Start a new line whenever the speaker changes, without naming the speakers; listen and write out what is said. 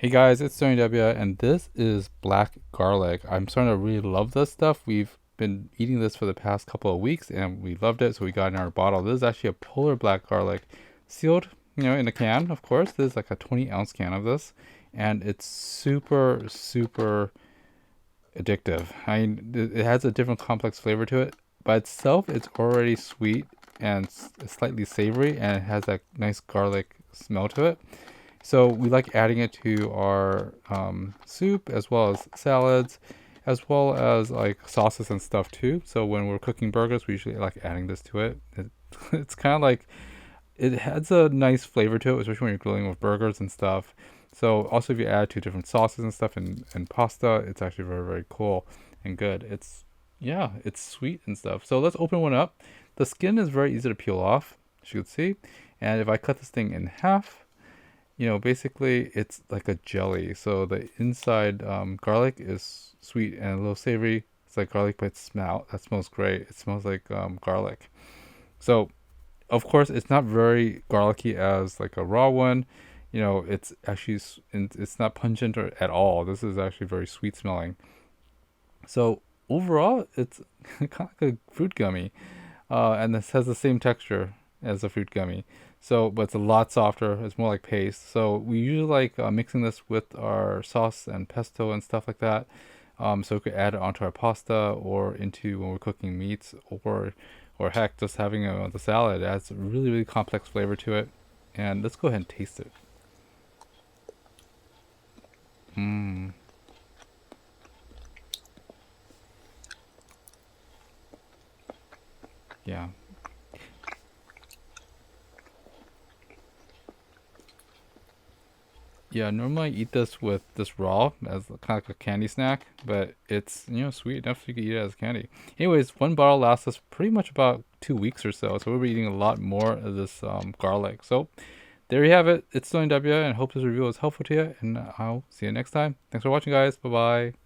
Hey guys, it's SterlingW, and this is black garlic. I'm starting to really love this stuff. We've been eating this for the past couple of weeks, and we loved it, so we got it in our bottle. This is actually a polar black garlic, sealed, in a can. Of course, this is like a 20-ounce can of this, and it's super, super addictive. I mean, it has a different complex flavor to it. By itself, it's already sweet and slightly savory, and it has that nice garlic smell to it. So we like adding it to our soup as well as salads, as well as like sauces and stuff too. So when we're cooking burgers, we usually like adding this to it. It's kind of like it has a nice flavor to it, especially when you're grilling with burgers and stuff. So also if you add to different sauces and stuff and pasta, it's actually very, very cool and good. Yeah, it's sweet and stuff. So let's open one up. The skin is very easy to peel off, as you can see. And if I cut this thing in half, basically it's like a jelly. So the inside garlic is sweet and a little savory. It's like garlic, but that smells great. It smells like garlic. So of course it's not very garlicky as like a raw one. It's actually it's not pungent at all. This is actually very sweet smelling. So overall, it's kind of like a fruit gummy, and this has the same texture as a fruit gummy. So, but it's a lot softer. It's more like paste. So we usually like mixing this with our sauce and pesto and stuff like that. So we could add it onto our pasta or into when we're cooking meats, or heck, just having the salad. It adds a really, really complex flavor to it. And let's go ahead and taste it. Mmm. Yeah. Yeah, normally I eat this with this raw as kind of like a candy snack, but it's sweet enough so you can eat it as candy. Anyways, one bottle lasts us pretty much about 2 weeks or so, so we'll be eating a lot more of this garlic. So there you have it. It's SterlingW, and I hope this review was helpful to you, and I'll see you next time. Thanks for watching, guys. Bye bye.